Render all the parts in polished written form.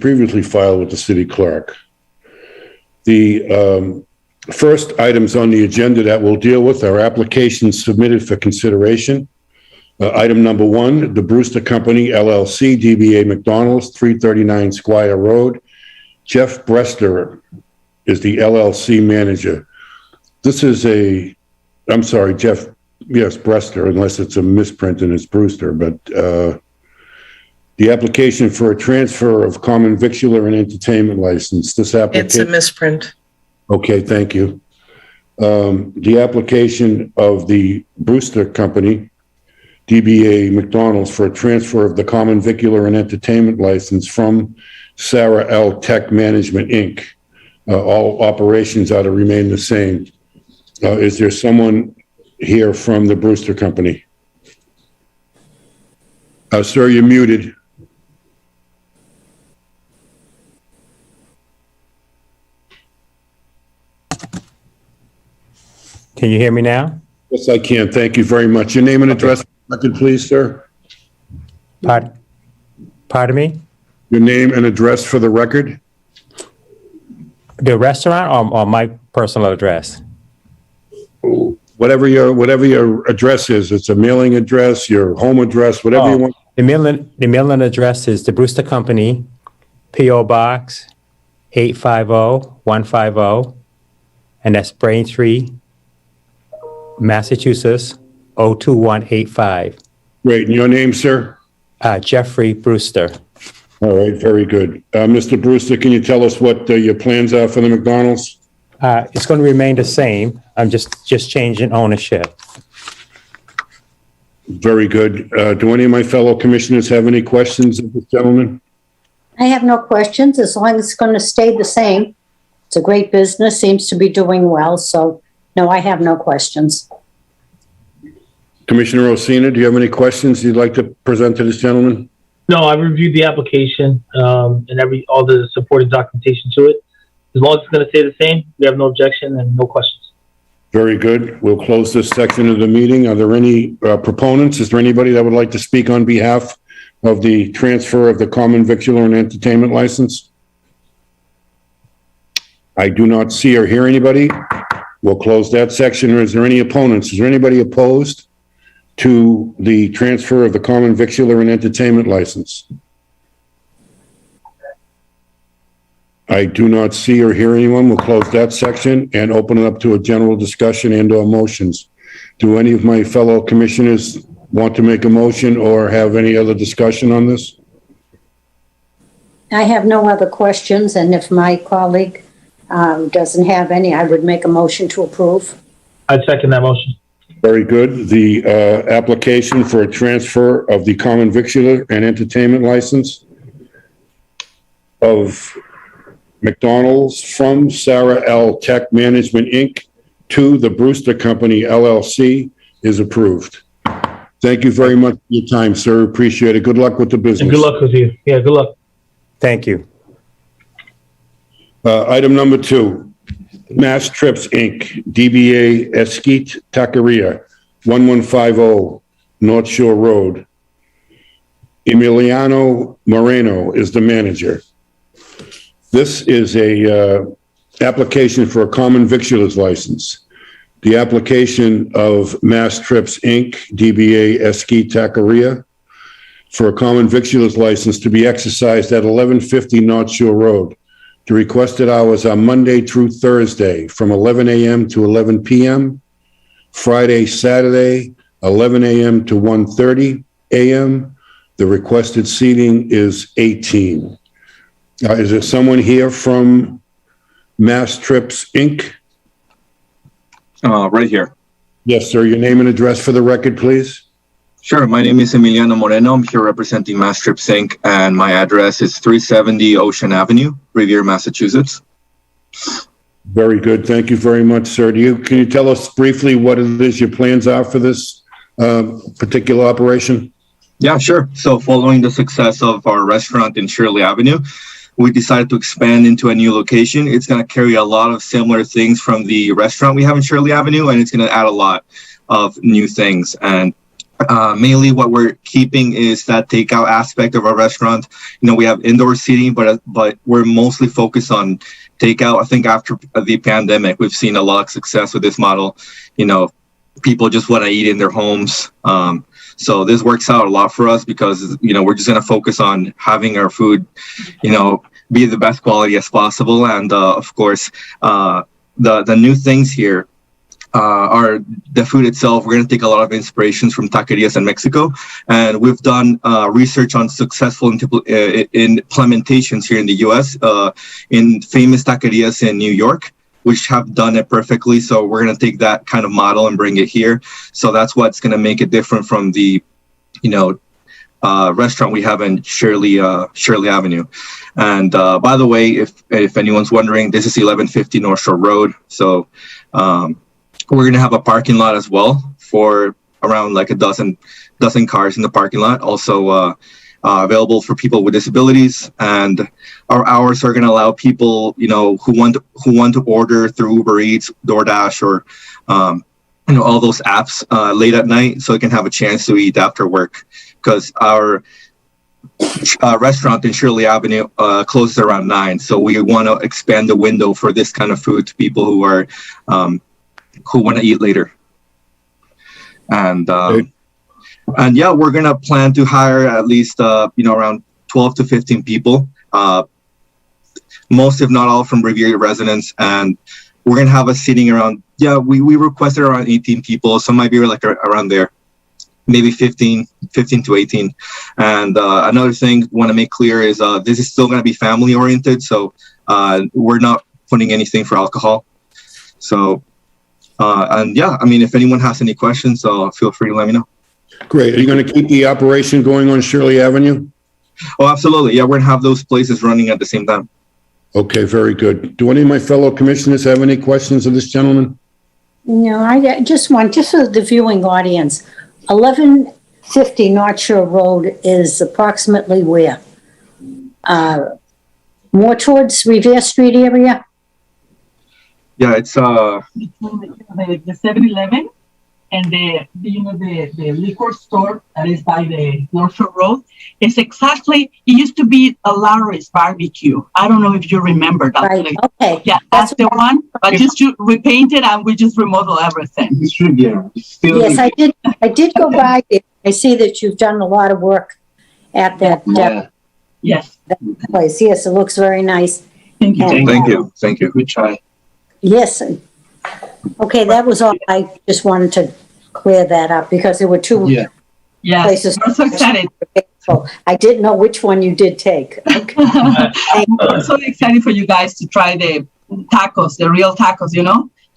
previously filed with the city clerk. The first items on the agenda that we'll deal with are applications submitted for consideration. Item number 1, the Brewster Company, LLC, DBA McDonald's, 339 Squire Road. Jeff Brester is the LLC manager. This is I'm sorry, Jeff, yes, Brester, unless it's a misprint and it's Brewster, but the application for a transfer of common victular and entertainment license. This application. It's a misprint. Okay, thank you. The application of the Brewster Company, DBA McDonald's, for a transfer of the common vicular and entertainment license from Sarah L. Tech Management, Inc. All operations are to remain the same. Is there someone here from the Brewster Company? Sir, you're muted. Can you hear me now? Yes, I can. Thank you very much. Your name and address, please, sir. Pardon me? Your name and address for the record. The restaurant or my personal address? Whatever your address is. It's a mailing address, your home address, whatever you want. The mailing address is the Brewster Company, P.O. Box 850150, and that's Braintree, Massachusetts 02185. Great. And your name, sir? Jeffrey Brewster. All right. Very good. Mr. Brewster, can you tell us what your plans are for the McDonald's? It's going to remain the same. I'm just changing ownership. Very good. Do any of my fellow commissioners have any questions of this gentleman? I have no questions, as long as it's going to stay the same. It's a great business, seems to be doing well. So, no, I have no questions. Commissioner Osina, do you have any questions you'd like to present to this gentleman? No, I reviewed the application and all the supporting documentation to it. As long as it's going to stay the same, we have no objection and no questions. Very good. We'll close this section of the meeting. Are there any proponents? Is there anybody that would like to speak on behalf of the transfer of the common victular and entertainment license? I do not see or hear anybody. We'll close that section. Is there any opponents? Is there anybody opposed to the transfer of the common victular and entertainment license? I do not see or hear anyone. We'll close that section and open it up to a general discussion and/or motions. Do any of my fellow commissioners want to make a motion or have any other discussion on this? I have no other questions, and if my colleague doesn't have any, I would make a motion to approve. I'd second that motion. Very good. The application for a transfer of the common victular and entertainment license of McDonald's from Sarah L. Tech Management, Inc. to the Brewster Company, LLC is approved. Thank you very much for your time, sir. Appreciate it. Good luck with the business. And good luck with you. Yeah, good luck. Thank you. Item number 2, Mass Trips, Inc., DBA Esquite Taqueria, 1150 North Shore Road. Emiliano Moreno is the manager. This is a application for a common victualer's license. The application of Mass Trips, Inc., DBA Esquite Taqueria, for a common victualer's license to be exercised at 1150 North Shore Road. The requested hours are Monday through Thursday from 11 a.m. to 11 p.m., Friday, Saturday, 11 a.m. to 1:30 a.m. The requested seating is 18. Is there someone here from Mass Trips, Inc.? Right here. Yes, sir. Your name and address for the record, please. Sure. My name is Emiliano Moreno. I'm here representing Mass Trips, Inc., and my address is 370 Ocean Avenue, Revere, Massachusetts. Very good. Thank you very much, sir. Can you tell us briefly what it is your plans are for this particular operation? Yeah, sure. So following the success of our restaurant in Shirley Avenue, we decided to expand into a new location. It's going to carry a lot of similar things from the restaurant we have in Shirley Avenue, and it's going to add a lot of new things. And Mainly what we're keeping is that takeout aspect of our restaurant. We have indoor seating, but we're mostly focused on takeout. I think after the pandemic, we've seen a lot of success with this model. People just want to eat in their homes. So this works out a lot for us because, we're just going to focus on having our food, be the best quality as possible. And of course, the new things here are the food itself. We're going to take a lot of inspirations from taquerias in Mexico, and we've done research on successful implementations here in the U.S. In famous taquerias in New York, which have done it perfectly. So we're going to take that kind of model and bring it here. So that's what's going to make it different from the, restaurant we have in Shirley Avenue. And by the way, if anyone's wondering, this is 1150 North Shore Road. So we're going to have a parking lot as well for around like a dozen cars in the parking lot. Also available for people with disabilities, and our hours are going to allow people, who want to order through Uber Eats, DoorDash, or all those apps late at night, so they can have a chance to eat after work. Because our restaurant in Shirley Avenue closes around 9, so we want to expand the window for this kind of food to people who are who want to eat later. And yeah, we're gonna plan to hire at least around 12 to 15 people, most if not all from Riviera residents, and we're gonna have a seating around. Yeah, we requested around 18 people, so it might be like around there, maybe 15 to 18. And another thing I want to make clear is this is still gonna be family oriented, so we're not putting anything for alcohol. So and yeah, if anyone has any questions, feel free to let me know. Great. Are you going to keep the operation going on Shirley Avenue? Oh, absolutely. Yeah, we're going to have those places running at the same time. Okay, very good. Do any of my fellow commissioners have any questions of this gentleman? No, I just for the viewing audience, 1150 North Shore Road is approximately where? More towards Revere Street area? Yeah, it's the 7-Eleven and the liquor store that is by the North Shore Road. It's exactly, it used to be a Larry's barbecue. I don't know if you remember that Right, place. okay. Yeah, that's the one, but just repainted and we just remodel everything. it's Riviera. Yes, I did go by it. I see that you've done a lot of work at that Yes. that place. Yes, it looks very nice. Thank you. And, Thank you. Good try. yes. Okay, that was all. I just wanted to clear that up because there were two Yes, places. I'm so excited. I didn't know which one you did take. Okay. I'm so excited for you guys to try the tacos, the real tacos,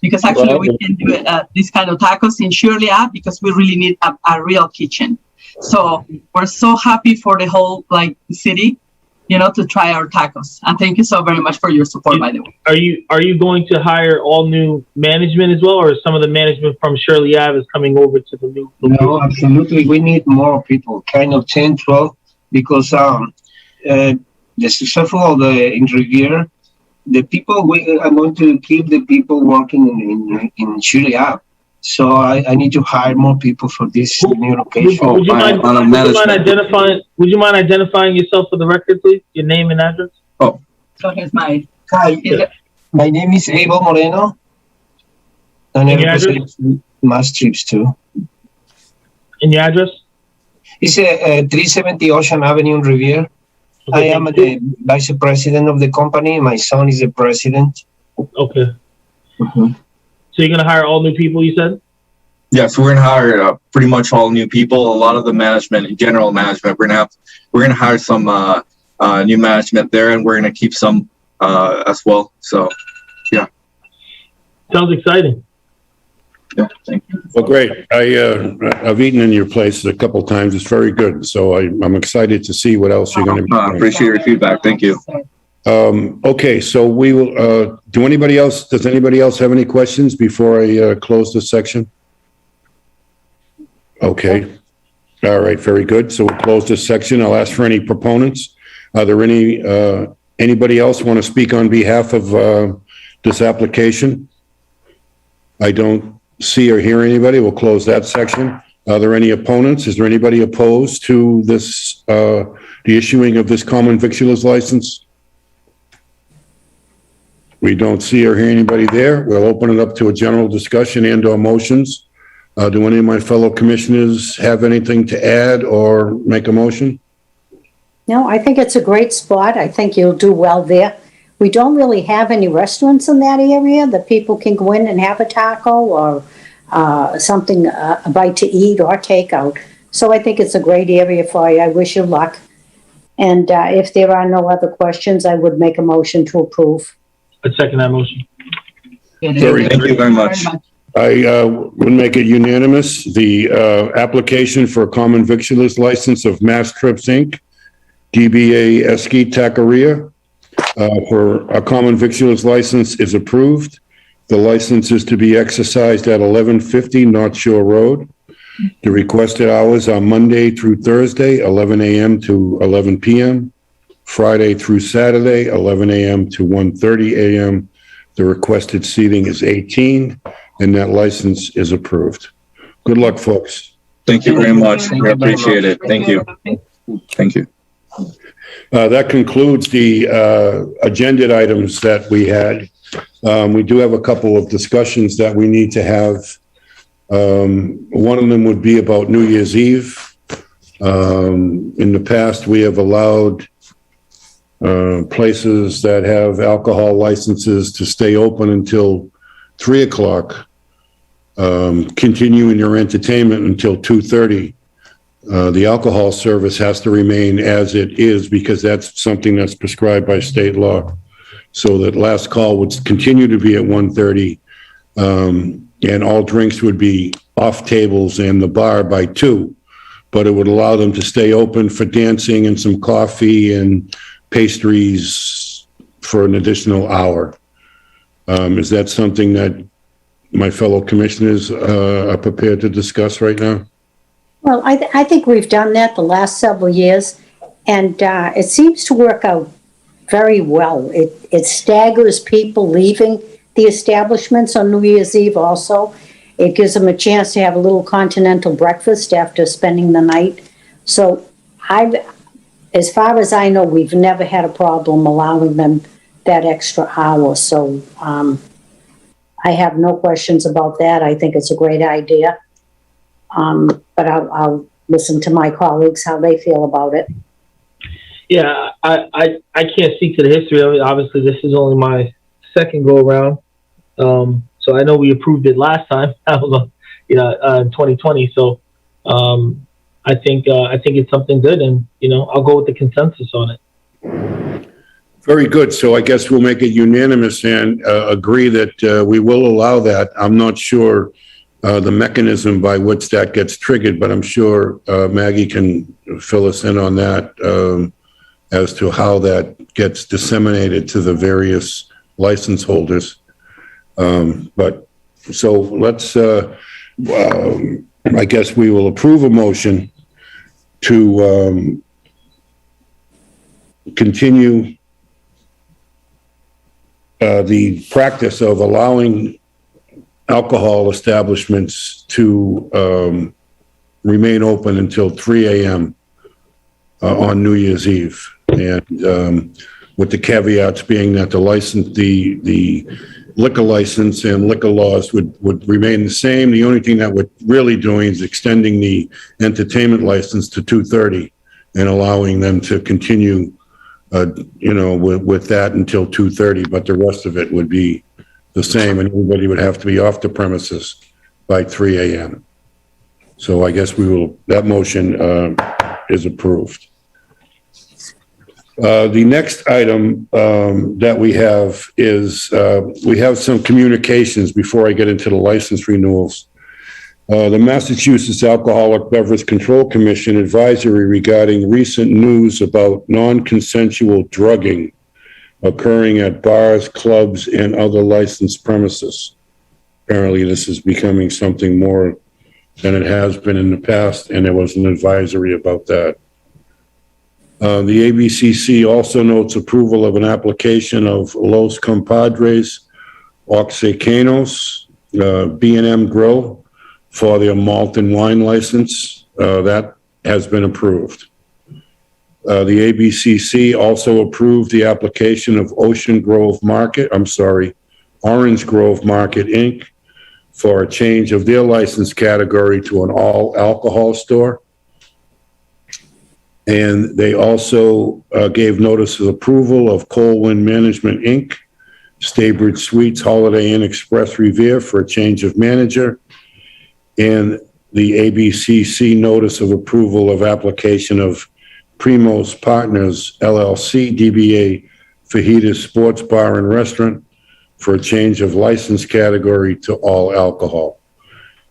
because actually we can do this kind of tacos in Shirley Ave because we really need a real kitchen. So we're so happy for the whole city, to try our tacos. And thank you so very much for your support, by the way. Are you going to hire all new management as well, or some of the management from Shirley Ave is coming over to the new location? No, absolutely. We need more people, kind of 10, 12, because the successful of in Riviera, the people, we are going to keep the people working in Shirley Ave. So I need to hire more people for this new location. Would you mind identifying yourself for the record, please? Your name and address? So here's my... Hi, my name is Abel Moreno. And I represent Mass Trips too. And your address? It's 370 Ocean Avenue in Riviera. I am the vice president of the company. My son is the president. Okay. Mm-hmm. So you're going to hire all new people, you said? Yes, we're going to hire pretty much all new people. A lot of the management, general management, we're going to hire some new management there, and we're going to keep some as well. So, yeah. Sounds exciting. Yeah, thank you. Well, great. I've eaten in your place a couple times. It's very good. So I'm excited to see what else you're going to be doing. Appreciate your feedback. Thank you. Okay, so we will, does anybody else have any questions before I close this section? Okay. All right, very good. So we'll close this section. I'll ask for any proponents. Are there anybody else want to speak on behalf of this application? I don't see or hear anybody. We'll close that section. Are there any opponents? Is there anybody opposed to this, the issuing of this common victualer's license? We don't see or hear anybody there. We'll open it up to a general discussion and/or motions. Do any of my fellow commissioners have anything to add or make a motion? No, I think it's a great spot. I think you'll do well there. We don't really have any restaurants in that area that people can go in and have a taco or something, a bite to eat or takeout. So I think it's a great area for you. I wish you luck. And if there are no other questions, I would make a motion to approve. I second that motion. Thank you very much. I would make it unanimous. The application for a common victualer's license of Mass Trips, Inc., DBA Esky Taqueria, for a common victualer's license is approved. The license is to be exercised at 1150 North Shore Road. The requested hours are Monday through Thursday, 11 a.m. to 11 p.m., Friday through Saturday, 11 a.m. to 1:30 a.m. The requested seating is 18, and that license is approved. Good luck, folks. Thank you very much. We appreciate it. Thank you. Thank you. That concludes the agenda items that we had. We do have a couple of discussions that we need to have. One of them would be about New Year's Eve. In the past, we have allowed places that have alcohol licenses to stay open until 3 o'clock, continuing their entertainment until 2:30. The alcohol service has to remain as it is because that's something that's prescribed by state law. So that last call would continue to be at 1:30, and all drinks would be off tables and the bar by 2, but it would allow them to stay open for dancing and some coffee and pastries for an additional hour. Is that something that my fellow commissioners are prepared to discuss right now? Well, I think we've done that the last several years, and it seems to work out very well. It staggers people leaving the establishments on New Year's Eve also. It gives them a chance to have a little continental breakfast after spending the night. So as far as I know, we've never had a problem allowing them that extra hour. So I have no questions about that. I think it's a great idea. But I'll listen to my colleagues, how they feel about it. Yeah, I can't speak to the history of it. Obviously, this is only my second go around. So I know we approved it last time. That was, in 2020. So I think it's something good, and I'll go with the consensus on it. Very good. So I guess we'll make it unanimous and agree that we will allow that. I'm not sure the mechanism by which that gets triggered, but I'm sure Maggie can fill us in on that as to how that gets disseminated to the various license holders. But so let's, I guess we will approve a motion to continue the practice of allowing alcohol establishments to remain open until 3 a.m. On New Year's Eve, and with the caveats being that the liquor license and liquor laws would remain the same. The only thing that we're really doing is extending the entertainment license to 2:30 and allowing them to continue, with that until 2:30. But the rest of it would be the same, and everybody would have to be off the premises by 3 a.m. So I guess that motion is approved. The next item that we have is we have some communications before I get into the license renewals. The Massachusetts Alcoholic Beverage Control Commission advisory regarding recent news about non-consensual drugging occurring at bars, clubs, and other licensed premises. Apparently, this is becoming something more than it has been in the past, and there was an advisory about that. The ABCC also notes approval of an application of Los Compadres Oaxacanos B&M Grill for their malt and wine license. That has been approved. The ABCC also approved the application of Orange Grove Market, Inc., for a change of their license category to an all alcohol store. And they also gave notice of approval of Colwyn Management, Inc., Staybridge Suites Holiday Inn Express Revere for a change of manager, and the ABCC notice of approval of application of Primos Partners LLC, DBA Fajitas Sports Bar and Restaurant for a change of license category to all alcohol.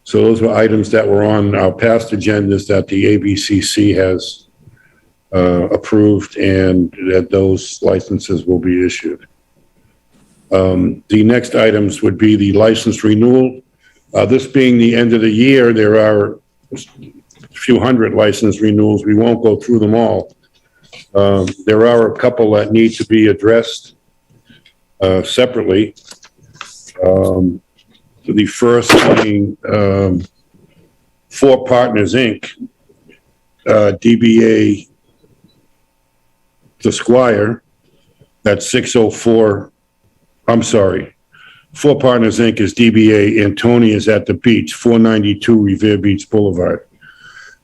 So those were items that were on our past agendas that the ABCC has approved, and that those licenses will be issued. The next items would be the license renewal. This being the end of the year, there are a few hundred license renewals. We won't go through them all. There are a couple that need to be addressed separately. The first being Four Partners, Inc., DBA The Squire, that's 604, Four Partners, Inc. is DBA Antonia's at the Beach, 492 Revere Beach Boulevard.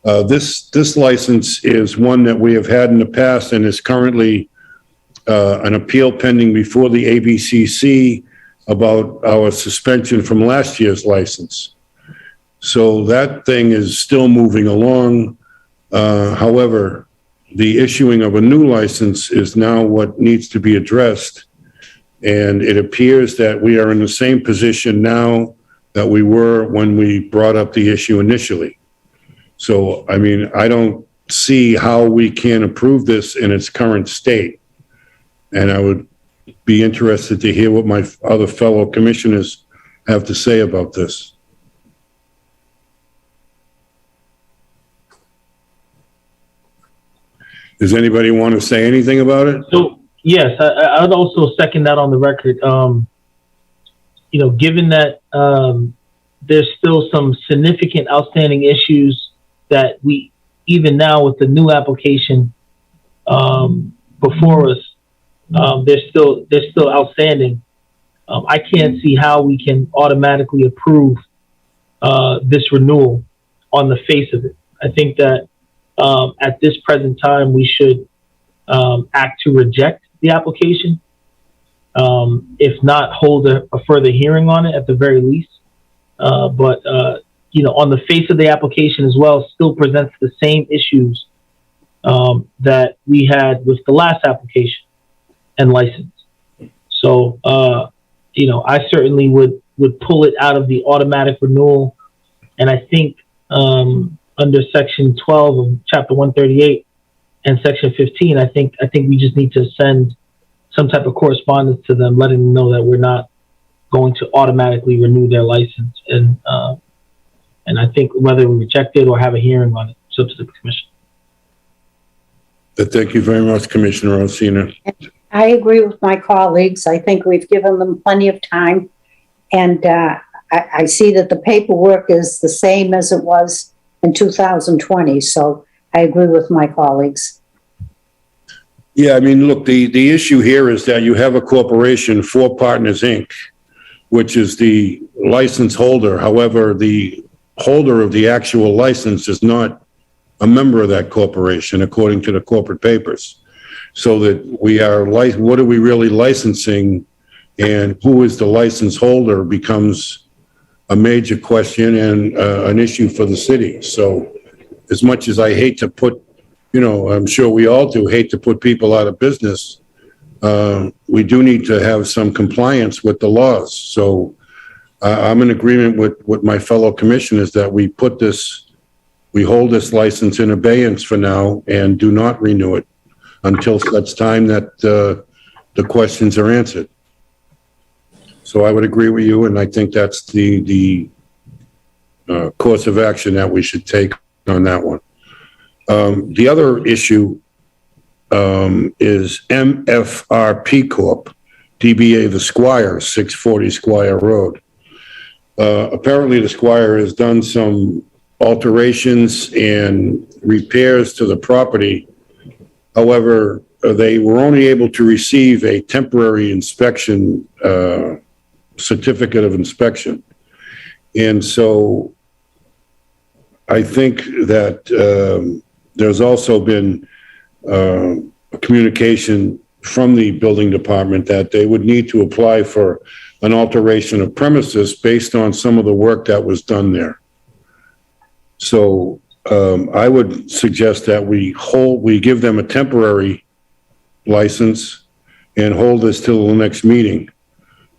This license is one that we have had in the past and is currently an appeal pending before the ABCC about our suspension from last year's license. So that thing is still moving along. However, the issuing of a new license is now what needs to be addressed. And it appears that we are in the same position now that we were when we brought up the issue initially. So, I mean, I don't see how we can approve this in its current state. And I would be interested to hear what my other fellow commissioners have to say about this. Does anybody want to say anything about it? So, yes, I would also second that on the record. Given that there's still some significant outstanding issues that we, even now with the new application before us, they're still outstanding. I can't see how we can automatically approve this renewal on the face of it. I think that at this present time, we should act to reject the application, if not hold a further hearing on it at the very least. But on the face of the application as well, still presents the same issues that we had with the last application and license. So, I certainly would pull it out of the automatic renewal. And I think under Section 12 of Chapter 138 and Section 15, I think we just need to send some type of correspondence to them, letting them know that we're not going to automatically renew their license. And I think whether we reject it or have a hearing on it, it's up to the commission. Thank you very much, Commissioner Alsina. I agree with my colleagues. I think we've given them plenty of time. And I see that the paperwork is the same as it was in 2020. So I agree with my colleagues. Yeah, I mean, look, the issue here is that you have a corporation, Four Partners, Inc., which is the license holder. However, the holder of the actual license is not a member of that corporation, according to the corporate papers. So that we are, what are we really licensing, and who is the license holder becomes a major question and an issue for the city. So as much as I hate to put, I'm sure we all do hate to put people out of business, we do need to have some compliance with the laws. So I'm in agreement with my fellow commissioners that we hold this license in abeyance for now and do not renew it until such time that the questions are answered. So I would agree with you, and I think that's the course of action that we should take on that one. The other issue is MFRP Corp., DBA The Squire, 640 Squire Road. apparently the Squire has done some alterations and repairs to the property. However, they were only able to receive a temporary inspection, certificate of inspection. And so I think that there's also been a communication from the building department that they would need to apply for an alteration of premises based on some of the work that was done there. So I would suggest that we give them a temporary license and hold this till the next meeting,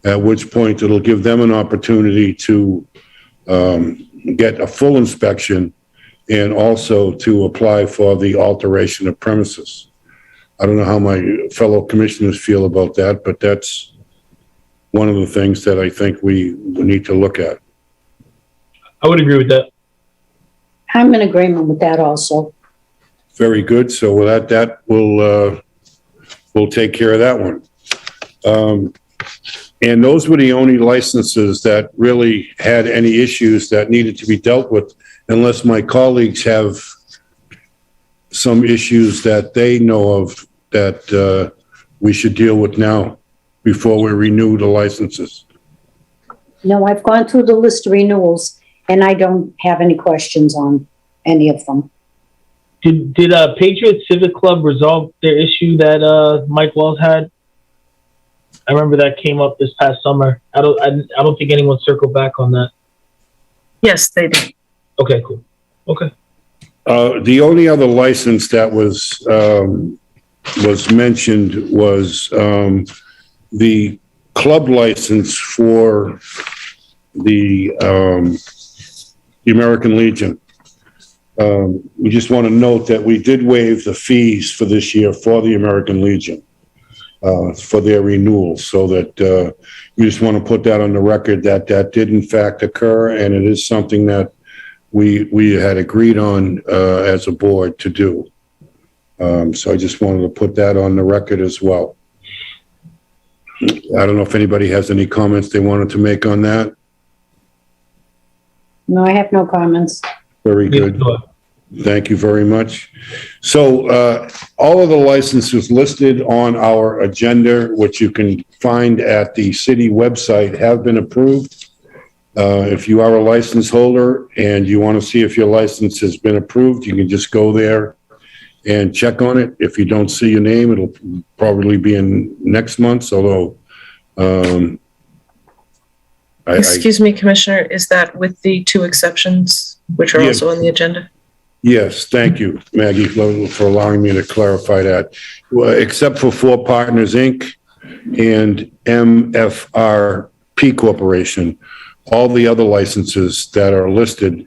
at which point it'll give them an opportunity to get a full inspection and also to apply for the alteration of premises. I don't know how my fellow commissioners feel about that, but that's one of the things that I think we need to look at. I would agree with that. I'm in agreement with that also. Very good. So with that we'll take care of that one. And those were the only licenses that really had any issues that needed to be dealt with, unless my colleagues have some issues that they know of that we should deal with now before we renew the licenses. No, I've gone through the list of renewals and I don't have any questions on any of them. Did Patriot Civic Club resolve their issue that Mike Wells had? I remember that came up this past summer. I don't think anyone circled back on that. Yes, they did. Okay, cool. Okay. The only other license that was mentioned was the club license for the American Legion. We just want to note that we did waive the fees for this year for the American Legion for their renewal, so that we just want to put that on the record that that did in fact occur, and it is something that we had agreed on as a board to do. So I just wanted to put that on the record as well. I don't know if anybody has any comments they wanted to make on that. No, I have no comments. Very good. Thank you very much. So all of the licenses listed on our agenda, which you can find at the city website, have been approved. If you are a license holder and you want to see if your license has been approved, you can just go there and check on it. If you don't see your name, it'll probably be in next month's, although Excuse me, Commissioner, is that with the two exceptions, which are Yes. also on the agenda? Yes, thank you, Maggie, for allowing me to clarify that. Well, except for Four Partners, Inc. and MFRP Corporation, all the other licenses that are listed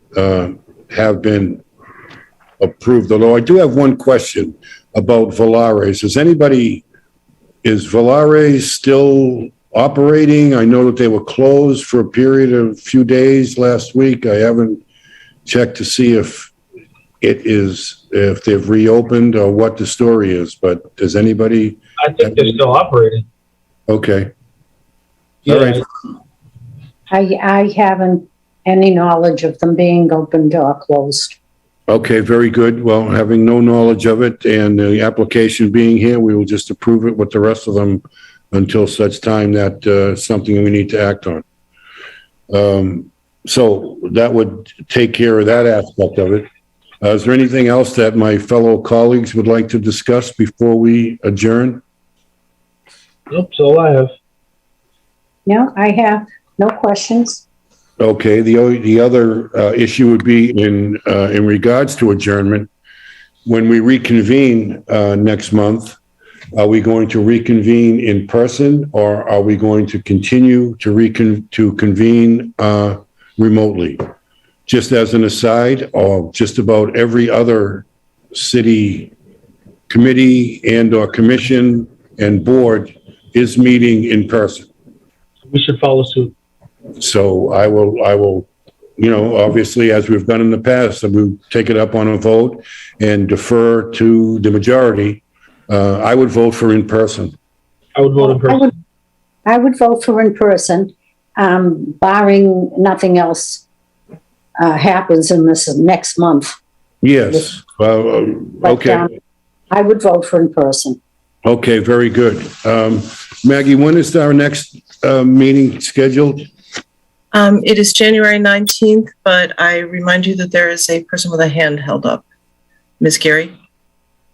have been approved. Although I do have one question about Valares. Is Valares still operating? I know that they were closed for a period of a few days last week. I haven't checked to see if they've reopened or what the story is, but does anybody? I think they're still operating. Okay. Yeah. All right. I haven't any knowledge of them being opened or closed. Okay, very good. Well, having no knowledge of it and the application being here, we will just approve it with the rest of them until such time that something we need to act on. So that would take care of that aspect of it. Is there anything else that my fellow colleagues would like to discuss before we adjourn? Nope, that's all I have. No, I have no questions. Okay, the other issue would be in regards to adjournment. When we reconvene next month, are we going to reconvene in person, or are we going to continue to convene remotely? Just as an aside, just about every other city committee and or commission and board is meeting in person. We should follow suit. So I will, obviously, as we've done in the past, we'll take it up on a vote and defer to the majority. I would vote for in person. I would vote in person. I would vote for in person. barring nothing else happens in this next month. Yes. But, Okay. I would vote for in person. Okay, very good. Maggie, when is our next meeting scheduled? It is January 19th, but I remind you that there is a person with a hand held up. Ms. Gary?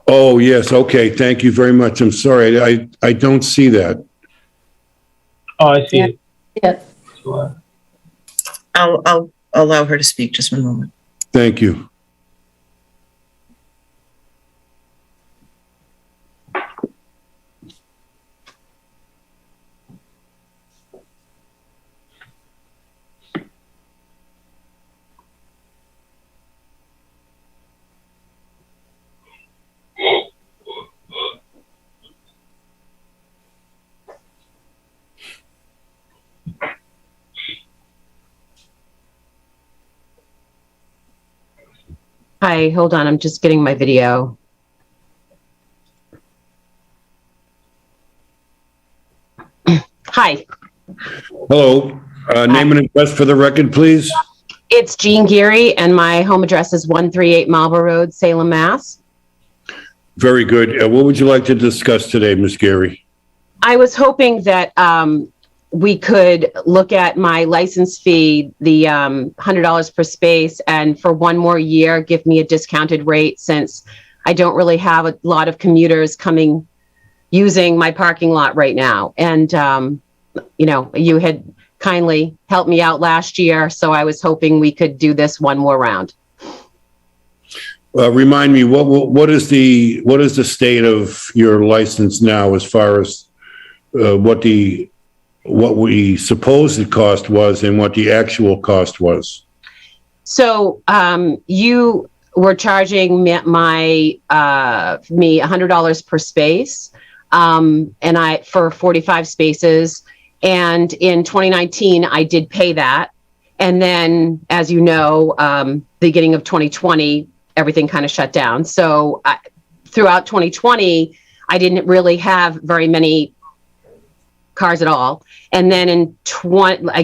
Oh, yes. Okay. Thank you very much. I'm sorry. I don't see that. Oh, I see it. Yeah. So, I'll allow her to speak. Just one moment. Thank you. Hi, hold on. I'm just getting my video. Hi, Hello. Name and address for the record, please. it's Jean Geary, and my home address is 138 Marlborough Road, Salem, Mass. Very good. What would you like to discuss today, Ms. Gary? I was hoping that we could look at my license fee, the $100 per space, and for one more year, give me a discounted rate, since I don't really have a lot of commuters using my parking lot right now. And, you had kindly helped me out last year, so I was hoping we could do this one more round. Remind me, what is the state of your license now as far as what we suppose the cost was and what the actual cost was? So You were charging me $100 per space, and for 45 spaces. And in 2019, I did pay that. And then, as you know, beginning of 2020, everything kind of shut down. So throughout 2020, I didn't really have very many cars at all. And then in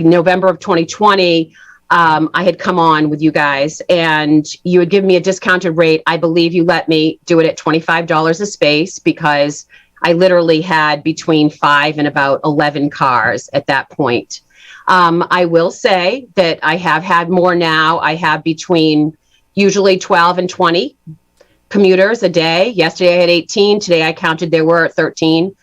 November of 2020, I had come on with you guys, and you would give me a discounted rate. I believe you let me do it at $25 a space, because I literally had between 5 and about 11 cars at that point. I will say that I have had more now. I have between usually 12 and 20 commuters a day. Yesterday I had 18. Today I counted there were 13.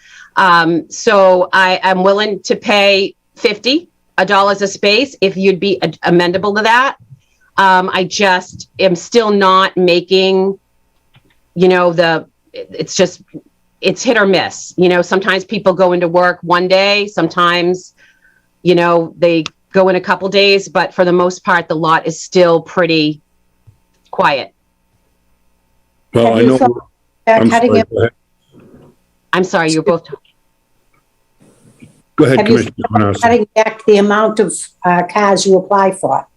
So I am willing to pay $50 a space if you'd be amendable to that. I just am still not making, it's hit or miss. Sometimes people go into work one day, sometimes, they go in a couple days, but for the most part, the lot is still pretty quiet. Well, I know. I'm sorry, you're both talking. Go ahead, Have you Commissioner Manassi. cutting back the amount of cars you apply for?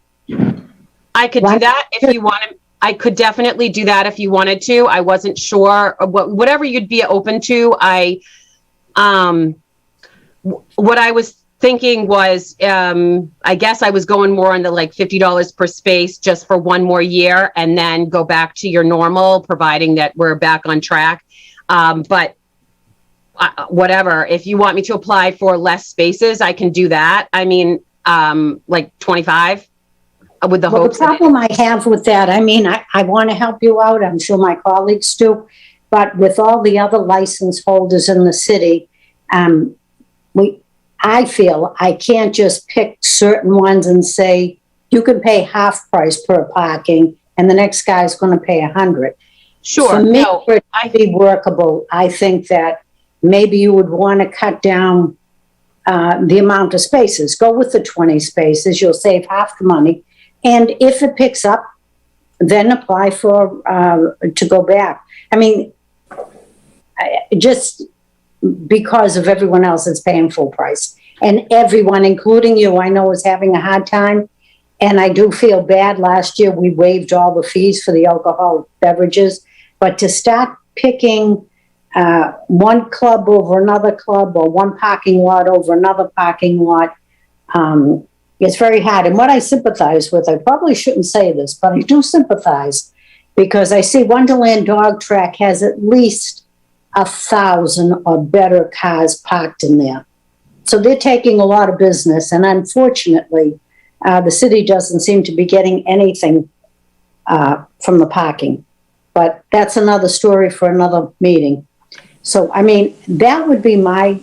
I could do that if you wanted. I could definitely do that if you wanted to. I wasn't sure whatever you'd be open to. What I was thinking was, I guess I was going more on the $50 per space just for one more year, and then go back to your normal, providing that we're back on track. But whatever, if you want me to apply for less spaces, I can do that. I mean, 25. With the hopes. The problem I have with that, I want to help you out. I'm sure my colleagues do. But with all the other license holders in the city, I feel I can't just pick certain ones and say, you can pay half price per parking and the next guy's going to pay 100. Sure. For me, for it to be workable, I think that maybe you would want to cut down the amount of spaces. Go with the 20 spaces. You'll save half the money. And if it picks up, then apply for to go back. Just because of everyone else that's paying full price. And everyone, including you, I know is having a hard time. And I do feel bad. Last year, we waived all the fees for the alcoholic beverages. But to start picking one club over another club, or one parking lot over another parking lot, It's very hard. And what I sympathize with, I probably shouldn't say this, but I do sympathize because I see Wonderland Dog Track has at least 1,000 or better cars parked in there. So they're taking a lot of business. And unfortunately, the city doesn't seem to be getting anything from the parking. But that's another story for another meeting. So, I mean, that would be my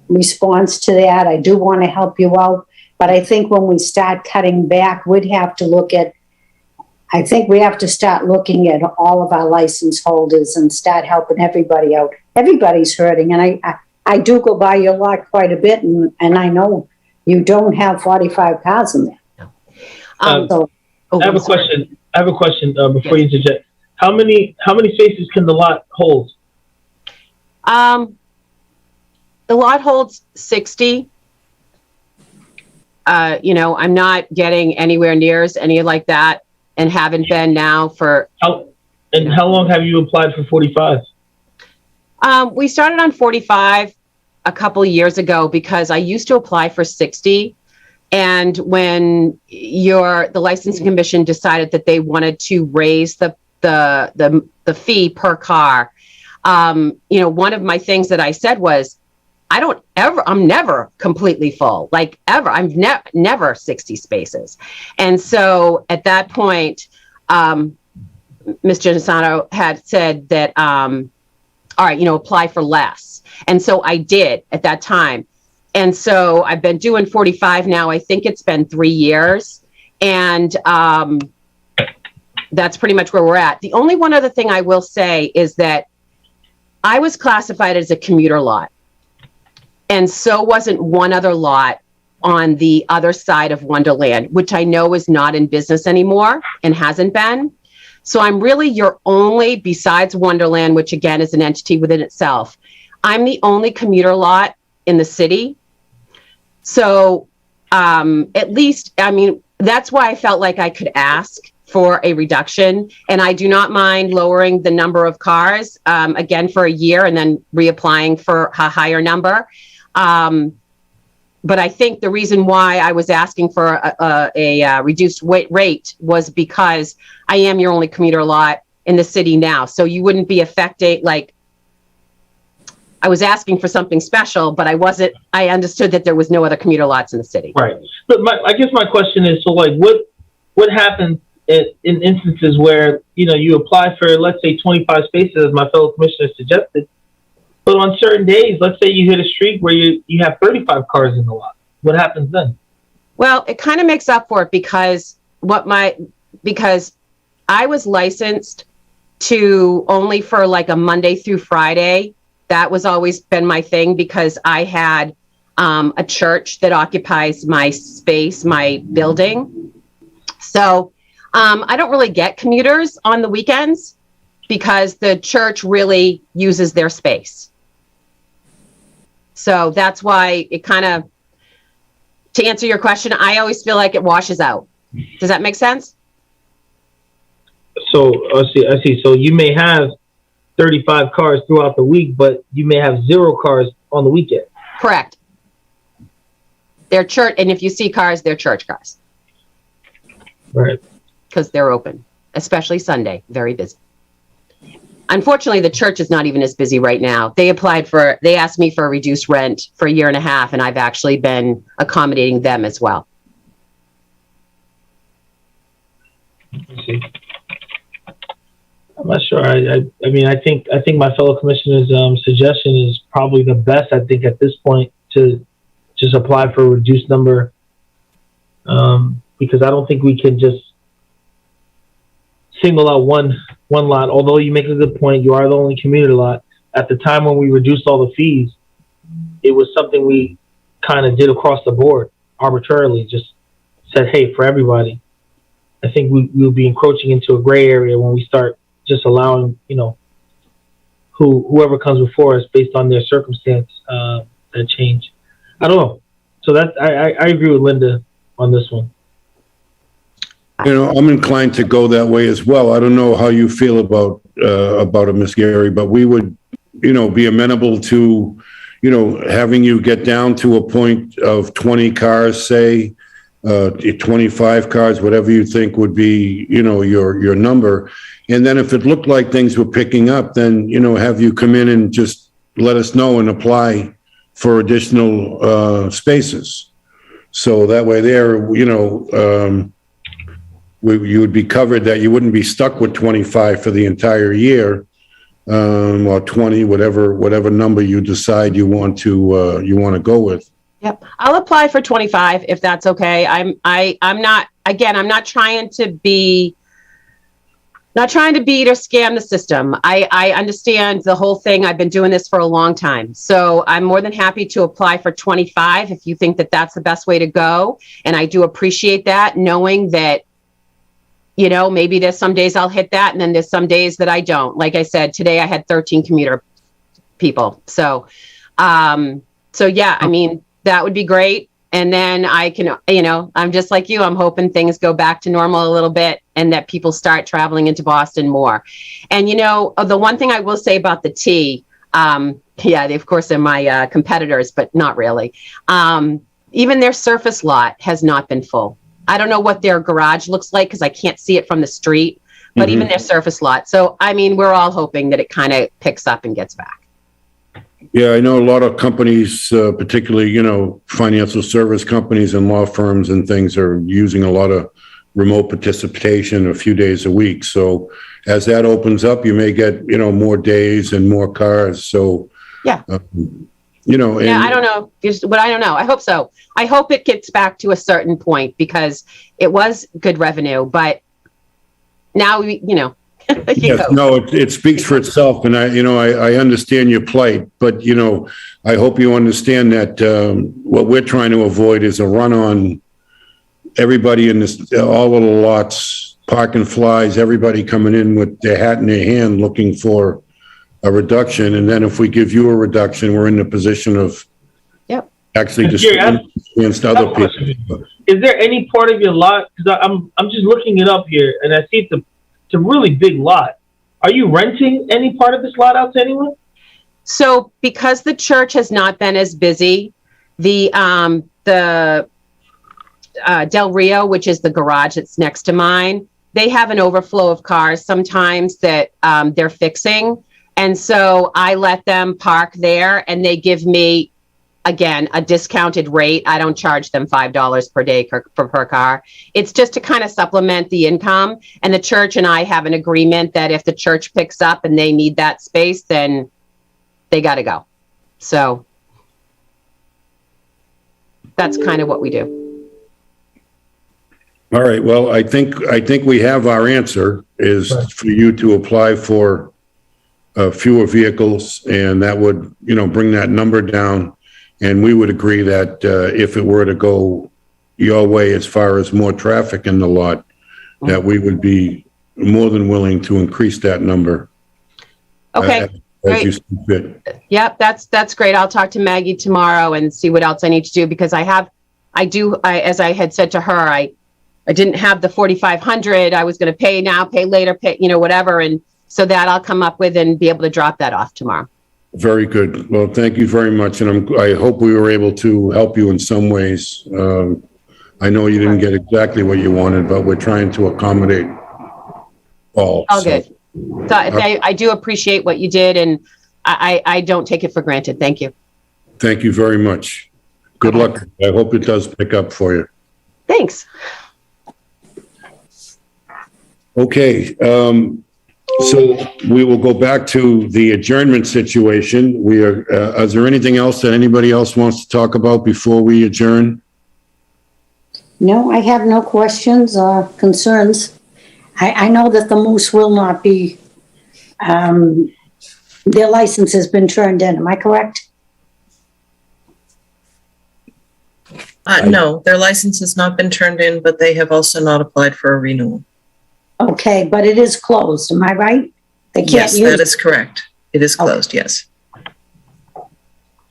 response to that. I do want to help you out. But I think when we start cutting back, we'd have to look at, I think we have to start looking at all of our license holders and start helping everybody out. Everybody's hurting. And I do go by your lot quite a bit, and I know you don't have 45 cars in there. No. I have a question. Before you interject. How many spaces can the lot hold? The lot holds 60. I'm not getting anywhere near any like that, and haven't been now for. How long have you applied for 45? We started on 45 a couple of years ago because I used to apply for 60. And when the licensing commission decided that they wanted to raise the fee per car, one of my things that I said was, I'm never completely full, like ever. I'm never 60 spaces. And so at that point, Ms. Genisano had said that, all right, apply for less. And so I did at that time. And so I've been doing 45 now. I think it's been 3 years. And that's pretty much where we're at. The only one other thing I will say is that I was classified as a commuter lot. And so wasn't one other lot on the other side of Wonderland, which I know is not in business anymore and hasn't been. So I'm really your only, besides Wonderland, which again is an entity within itself, I'm the only commuter lot in the city. So at least, that's why I felt like I could ask for a reduction. And I do not mind lowering the number of cars, again, for a year and then reapplying for a higher number. But I think the reason why I was asking for a reduced rate was because I am your only commuter lot in the city now. So you wouldn't be affected, I was asking for something special, but I understood that there was no other commuter lots in the city. Right. But I guess my question is, so what happens in instances where, you apply for, let's say 25 spaces, as my fellow commissioner suggested, but on certain days, let's say you hit a streak where you have 35 cars in the lot. What happens then? Well, it kind of makes up for it because I was licensed to only for a Monday through Friday. That was always been my thing because I had a church that occupies my space, my building. So I don't really get commuters on the weekends because the church really uses their space. So that's why it kind of, to answer your question, I always feel like it washes out. Does that make sense? So I see. So you may have 35 cars throughout the week, but you may have 0 cars on the weekend. Correct. They're church, and if you see cars, they're church cars. Right. Because they're open, especially Sunday, very busy. Unfortunately, the church is not even as busy right now. They asked me for a reduced rent for 1.5 years, and I've actually been accommodating them as well. I see. I'm not sure. I think my fellow commissioner's suggestion is probably the best. I think at this point to just apply for a reduced number, because I don't think we can just single out one lot. Although you make a good point, you are the only commuter lot. At the time when we reduced all the fees, it was something we kind of did across the board arbitrarily. Just said, hey, for everybody. I think we'll be encroaching into a gray area when we start just allowing, whoever comes before us based on their circumstance, that change. I don't know. So I agree with Linda on this one. I'm inclined to go that way as well. I don't know how you feel about it, Ms. Gary, but we would, be amenable to, having you get down to a point of 20 cars, say, 25 cars, whatever you think would be, your number. And then if it looked like things were picking up, then, have you come in and just let us know and apply for additional spaces. So that way there, you would be covered, that you wouldn't be stuck with 25 for the entire year, or 20, whatever number you decide you want to go with. Yep. I'll apply for 25 if that's okay. I'm not trying to beat or scam the system. I understand the whole thing. I've been doing this for a long time. So I'm more than happy to apply for 25 if you think that that's the best way to go. And I do appreciate that, knowing that, maybe there's some days I'll hit that, and then there's some days that I don't. Like I said, today I had 13 commuter people. So yeah, I mean, that would be great. And then I can, I'm just like you. I'm hoping things go back to normal a little bit and that people start traveling into Boston more. And, the one thing I will say about the T, of course, they're my competitors, but not really. Even their surface lot has not been full. I don't know what their garage looks like because I can't see it from the street, but even their surface lot. So, I mean, we're all hoping that it kind of picks up and gets back. Yeah, I know a lot of companies, particularly, financial service companies and law firms and things, are using a lot of remote participation a few days a week. So as that opens up, you may get, more days and more cars. So, yeah, and, I don't know. But I don't know. I hope so. I hope it gets back to a certain point because it was good revenue, but now yes, no, it speaks for itself, and I understand your plight, but I hope you understand that what we're trying to avoid is a run on everybody in this, all of the lots, parking flies, everybody coming in with their hat in their hand looking for a reduction, and then if we give you a reduction, we're in the position of actually discriminating against other people. Is there any part of your lot? Because I'm just looking it up here, and I see it's a really big lot. Are you renting any part of this lot out to anyone? So because the church has not been as busy, the Del Rio, which is the garage that's next to mine, they have an overflow of cars sometimes that they're fixing. And so I let them park there and they give me, again, a discounted rate. I don't charge them $5 per day per car. It's just to kind of supplement the income. And the church and I have an agreement that if the church picks up and they need that space, then they got to go. So that's kind of what we do. All right. Well, I think we have our answer is for you to apply for fewer vehicles, and that would, bring that number down. And we would agree that if it were to go your way as far as more traffic in the lot, that we would be more than willing to increase that number. Okay. As you see fit. Yep, that's great. I'll talk to Maggie tomorrow and see what else I need to do because as I had said to her, I didn't have the 4,500. I was going to pay now, pay later, whatever. And so that I'll come up with and be able to drop that off tomorrow. Very good. Well, thank you very much. And I hope we were able to help you in some ways. I know you didn't get exactly what you wanted, but we're trying to accommodate all. All good. So I do appreciate what you did, and I don't take it for granted. Thank you. Thank you very much. Good luck. I hope it does pick up for you. Thanks. Okay. So we will go back to the adjournment situation. Is there anything else that anybody else wants to talk about before we adjourn? No, I have no questions or concerns. I know that the Moose will not be, their license has been turned in. Am I correct? No, their license has not been turned in, but they have also not applied for a renewal. Okay, but it is closed. Am I right? They can't Yes, use that is correct. It is closed, yes.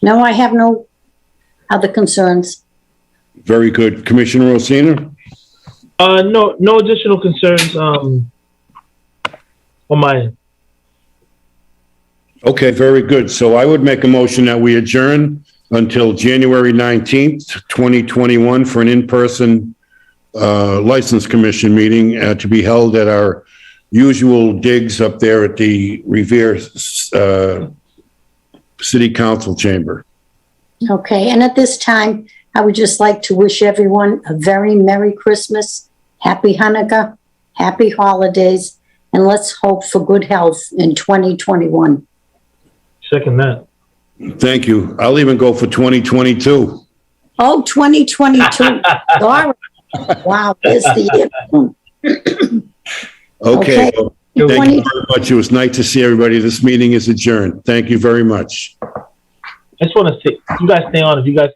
No, I have no other concerns. Very good. Commissioner Rosina? No additional concerns on my end. Okay, very good. So I would make a motion that we adjourn until January 19th, 2021 for an in-person License Commission meeting to be held at our usual digs up there at the Revere City Council Chamber. Okay, and at this time, I would just like to wish everyone a very Merry Christmas, Happy Hanukkah, Happy Holidays, and let's hope for good health in 2021. Second that. Thank you. I'll even go for 2022. Oh, 2022. Sorry. Wow, there's the year. Okay. Okay. Well, thank you very much. It was nice to see everybody. This meeting is adjourned. Thank you very much. I just want to say, you guys stay on if you guys